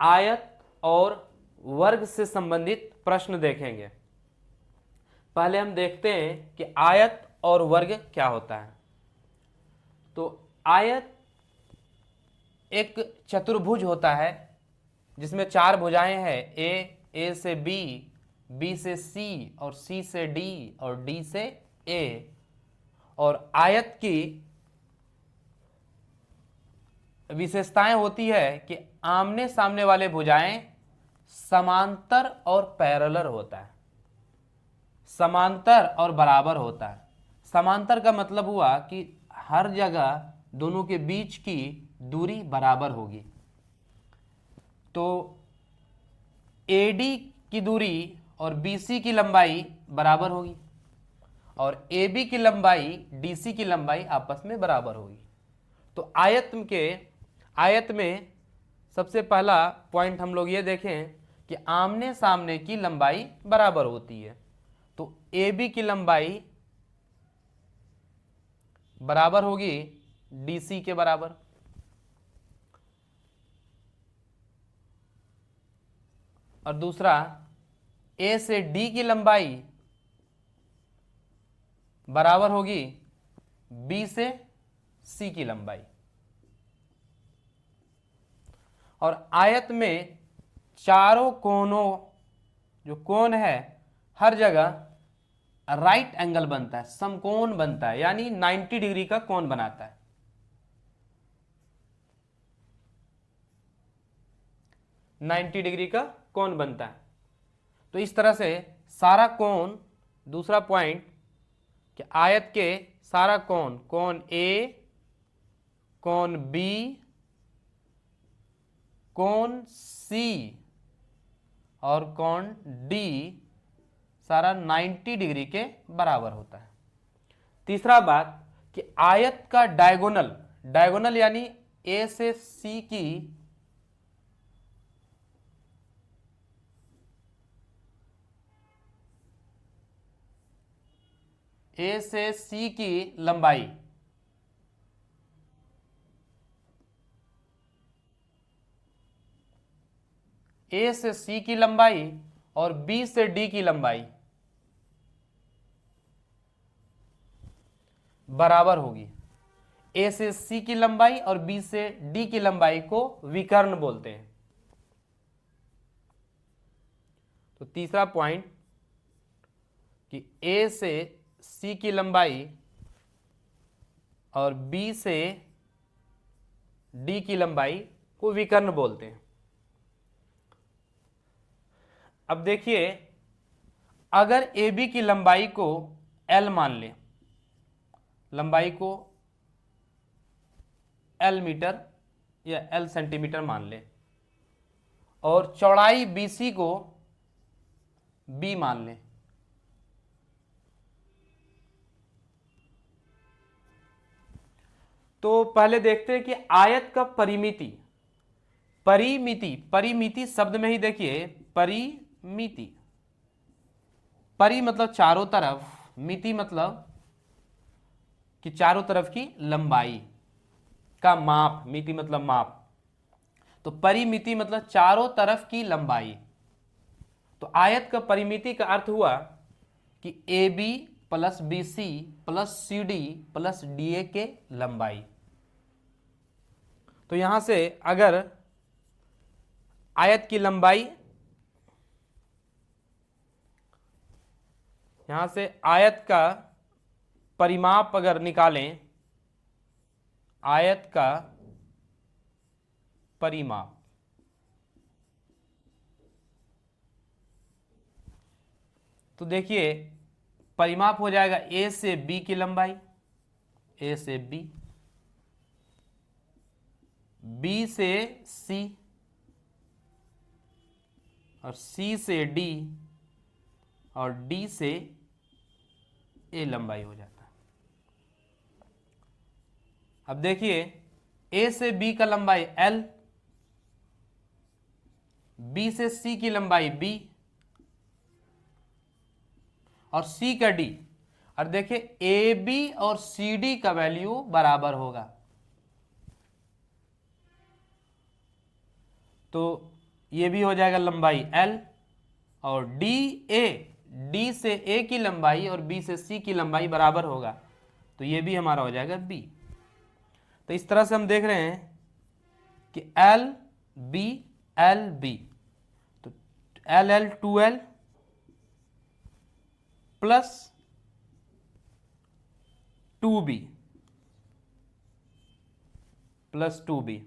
आयत और वर्ग से संबंधित प्रश्न देखेंगे। पहले हम देखते हैं कि आयत और वर्ग क्या होता है। तो आयत एक चतुर्भुज होता है जिसमें 4 भुजाएं हैं, ए से बी से सी और सी से डी और डी से ए। और आयत की विशेषताएं होती है कि आमने सामने वाले भुजाएं समांतर और पैरेलल होता है, समांतर और बराबर होता है। समांतर का मतलब हुआ कि हर जगह दोनों के बीच की दूरी बराबर होगी। तो AD की दूरी और BC की लंबाई बराबर होगी और AB की लंबाई DC की लंबाई आपस में बराबर होगी। तो आयत में सबसे पहला पॉइंट हम लोग ये देखें कि आमने सामने की लंबाई बराबर होती है। तो AB की लंबाई बराबर होगी DC के बराबर। और दूसरा A से D की लंबाई बराबर होगी B से C की लंबाई। और आयत में चारों कोनों, जो कोण है, हर जगह राइट एंगल बनता है, समकोण बनता है, यानी 90 डिग्री का कोण बनाता है। नाइन्टी डिग्री का कोण बनता है। तो इस तरह से सारा कोण, दूसरा पॉइंट कि आयत के सारा कोण, कोण ए, कोण बी, कोण सी और कोण डी सारा 90 डिग्री के बराबर होता है। तीसरा बात कि आयत का डायगोनल यानी ए से सी की लंबाई ए से सी की लंबाई और बी से डी की लंबाई बराबर होगी। ए से सी की लंबाई और बी से डी की लंबाई को विकर्ण बोलते हैं। तो तीसरा पॉइंट कि ए से सी की लंबाई और बी से डी की लंबाई को विकर्ण बोलते हैं। अब देखिए, अगर ए बी की लंबाई को L मान लें, लंबाई को L मीटर या L सेंटीमीटर मान लें, और चौड़ाई BC को B मान लें, तो पहले देखते हैं कि आयत का परिमिति शब्द में ही देखिए, परि मतलब चारों तरफ, मिति मतलब कि चारों तरफ की लंबाई का माप, मिति मतलब माप। तो परिमिति मतलब चारों तरफ की लंबाई। तो आयत का परिमिति का अर्थ हुआ कि AB plus BC plus CD plus DA के लंबाई। तो यहां से अगर आयत की लंबाई, यहां से आयत का परिमाप अगर निकालें, आयत का परिमाप, तो देखिए परिमाप हो जाएगा ए से बी की लंबाई, ए से बी, बी से सी और सी से डी और डी से ए लंबाई हो जाता है। अब देखिए ए से बी का लंबाई L, बी से सी की लंबाई B और C का D। और देखिए AB और CD का वैल्यू बराबर होगा। तो ये भी हो जाएगा लंबाई l, और डी से a की लंबाई और b से c की लंबाई बराबर होगा, तो ये भी हमारा हो जाएगा b। तो इस तरह से हम देख रहे हैं कि l b l b, तो l l 2l plus 2b plus 2b,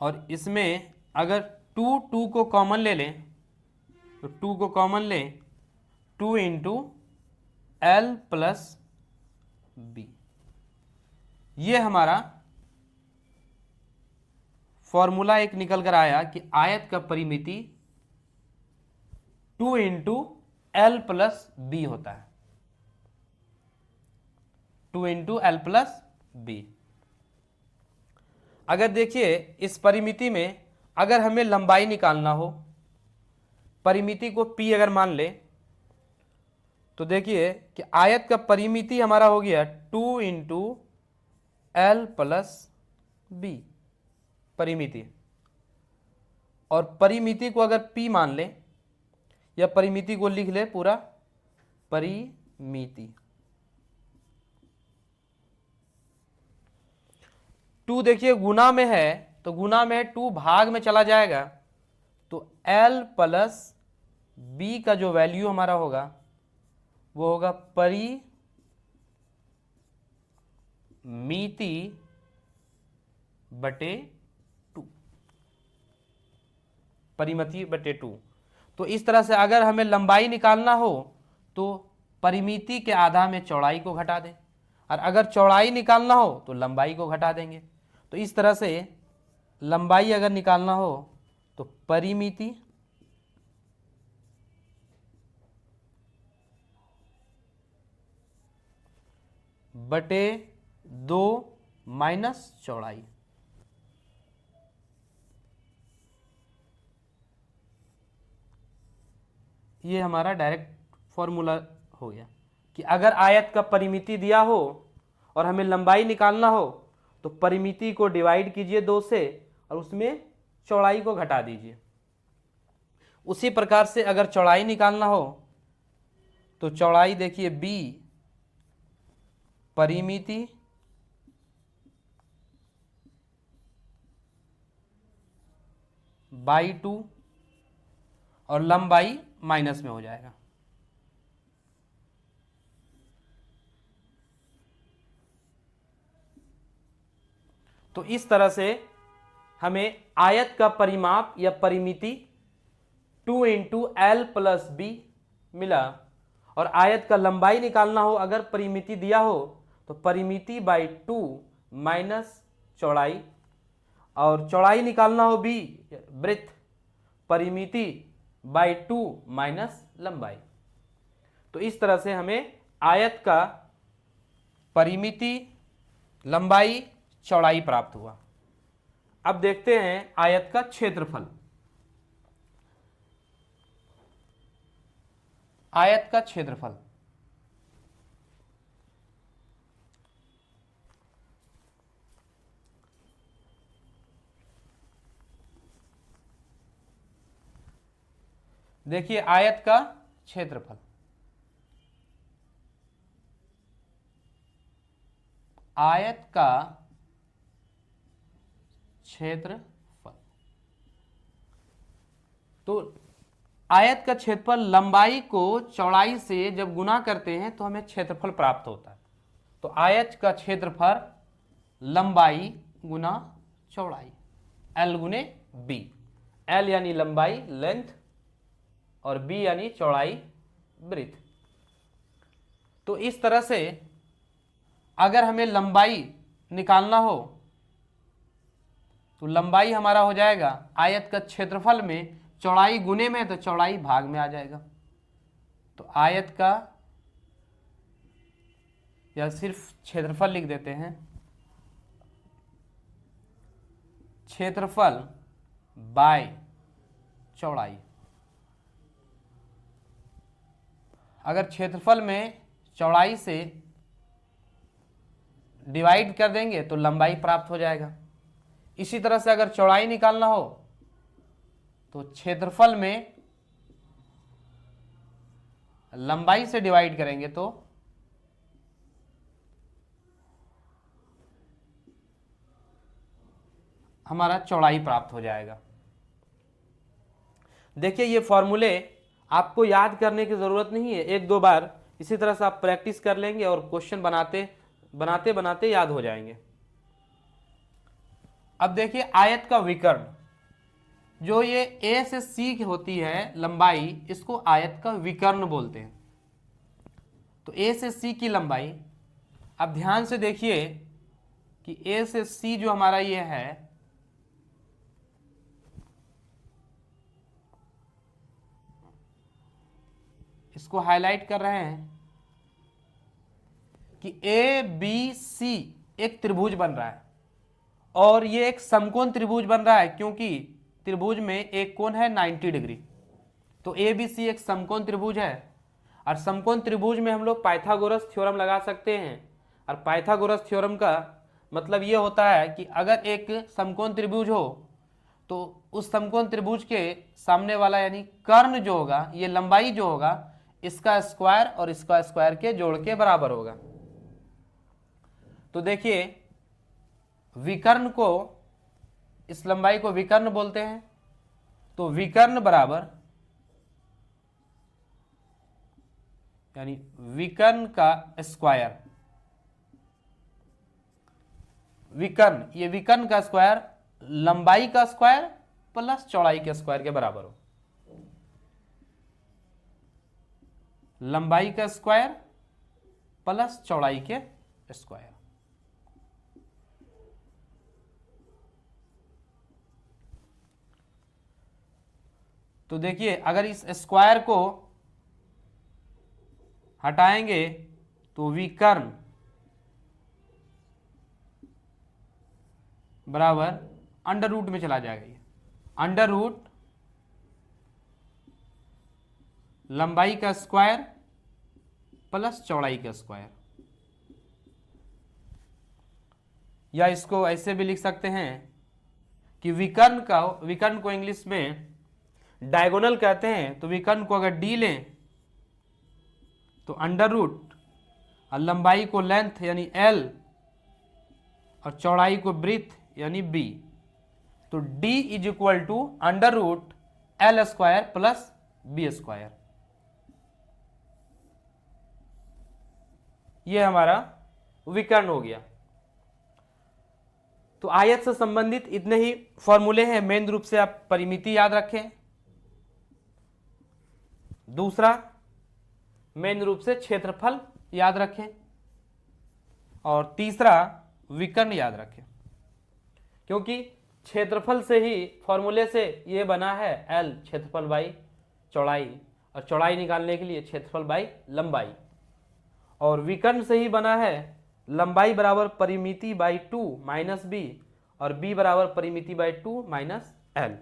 और इसमें अगर 2 को कॉमन ले लें तो 2 को कॉमन लें, 2 इंटू एल प्लस बी, ये हमारा फॉर्मूला एक निकल कर आया कि आयत का परिमिति 2 इंटू एल प्लस बी होता है, 2 इंटू एल प्लस बी। अगर देखिए इस परिमिति में अगर हमें लंबाई निकालना हो, परिमिति को p अगर मान ले, तो देखिए कि आयत का परिमिति हमारा हो गया 2 इंटू एल प्लस बी परिमिति, और परिमिति को अगर p मान ले या परिमिति को लिख ले पूरा परिमिति, 2 देखिए गुना में है तो गुना में 2 भाग में चला जाएगा, तो l प्लस b का जो वैल्यू हमारा होगा वो होगा परिमिति बटे 2, परिमिति बटे 2। तो इस तरह से अगर हमें लंबाई निकालना हो तो परिमिति के आधा में चौड़ाई को घटा दें, और अगर चौड़ाई निकालना हो तो लंबाई को घटा देंगे। तो इस तरह से लंबाई अगर निकालना हो तो परिमिति बटे 2 माइनस चौड़ाई, ये हमारा डायरेक्ट फॉर्मूला हो गया कि अगर आयत का परिमिति दिया हो और हमें लंबाई निकालना हो तो परिमिति को डिवाइड कीजिए 2 से और उसमें चौड़ाई को घटा दीजिए। उसी प्रकार से अगर चौड़ाई निकालना हो तो चौड़ाई देखिए b परिमिति बाई 2 और लंबाई माइनस में हो जाएगा। तो इस तरह से हमें आयत का परिमाप या परिमिति 2 इंटू एल प्लस बी मिला, और आयत का लंबाई निकालना हो अगर परिमिति दिया हो तो परिमिति बाई 2 माइनस चौड़ाई, और चौड़ाई निकालना हो बी वृत्त परिमिति बाई 2 माइनस लंबाई। तो इस तरह से हमें आयत का परिमिति, लंबाई, चौड़ाई प्राप्त हुआ। अब देखते हैं आयत का क्षेत्रफल। आयत का क्षेत्रफल देखिए, आयत का क्षेत्रफल, आयत का क्षेत्रफल, तो आयत का क्षेत्रफल लंबाई को चौड़ाई से जब गुना करते हैं तो हमें क्षेत्रफल प्राप्त होता है। तो आयत का क्षेत्रफल लंबाई गुना चौड़ाई, एल गुने बी, एल यानी लंबाई लेंथ और बी यानी चौड़ाई ब्रीथ। तो इस तरह से अगर हमें लंबाई निकालना हो तो लंबाई हमारा हो जाएगा आयत का क्षेत्रफल में चौड़ाई गुने में, तो चौड़ाई भाग में आ जाएगा। तो आयत का, या सिर्फ क्षेत्रफल लिख देते हैं, क्षेत्रफल बाय चौड़ाई। अगर क्षेत्रफल में चौड़ाई से डिवाइड कर देंगे तो लंबाई प्राप्त हो जाएगा। इसी तरह से अगर चौड़ाई निकालना हो तो क्षेत्रफल में लंबाई से डिवाइड करेंगे तो हमारा चौड़ाई प्राप्त हो जाएगा। देखिए ये फॉर्मूले आपको याद करने की जरूरत नहीं है, एक दो बार इसी तरह से आप प्रैक्टिस कर लेंगे और क्वेश्चन बनाते बनाते बनाते याद हो जाएंगे। अब देखिए आयत का विकर्ण, जो ये ए से सी की होती है लंबाई, इसको आयत का विकर्ण बोलते हैं। तो ए से सी की लंबाई, अब ध्यान से देखिए कि ए से सी जो हमारा ये है, इसको हाईलाइट कर रहे हैं कि ए बी सी एक त्रिभुज बन रहा है और ये एक समकोण त्रिभुज बन रहा है, क्योंकि त्रिभुज में एक कोण है 90 डिग्री। तो ए बी सी एक समकोण त्रिभुज है और समकोण त्रिभुज में हम लोग पाइथागोरस थ्योरम लगा सकते हैं। और पाइथागोरस थ्योरम का मतलब ये होता है कि अगर एक समकोण त्रिभुज हो तो उस समकोण त्रिभुज के सामने वाला यानी कर्ण जो होगा, ये लंबाई जो होगा, इसका स्क्वायर और इसका स्क्वायर के जोड़ के बराबर होगा। तो देखिए विकर्ण को, इस लंबाई को विकर्ण बोलते हैं। तो विकर्ण बराबर यानी विकर्ण का स्क्वायर, विकर्ण, ये विकर्ण का स्क्वायर लंबाई का स्क्वायर प्लस चौड़ाई के स्क्वायर के बराबर हो। लंबाई का स्क्वायर प्लस चौड़ाई के स्क्वायर। तो देखिए अगर इस स्क्वायर को हटाएंगे तो विकर्ण बराबर अंडर रूट में चला जाएगा। ये अंडर रूट लंबाई का स्क्वायर प्लस चौड़ाई का स्क्वायर, या इसको ऐसे भी लिख सकते हैं कि विकर्ण को इंग्लिश में डायगोनल कहते हैं। तो विकर्ण को अगर डी लें तो अंडर रूट, और लंबाई को लेंथ यानी एल और चौड़ाई को ब्रीथ यानी बी। तो D is equal to under root L square plus B square. ये हमारा विकर्ण हो गया। तो आयत से संबंधित इतने ही फॉर्मूले हैं। मेन रूप से आप परिमिति याद रखें, दूसरा मेन रूप से क्षेत्रफल याद रखें, और तीसरा विकर्ण याद रखें, क्योंकि क्षेत्रफल से ही फॉर्मूले से ये बना है एल क्षेत्रफल बाई चौड़ाई, और चौड़ाई निकालने के लिए क्षेत्रफल बाई लंबाई, और विकर्ण से ही बना है लंबाई बराबर परिमिति बाई 2 माइनस बी और बी बराबर परिमिति बाई 2 माइनस एल।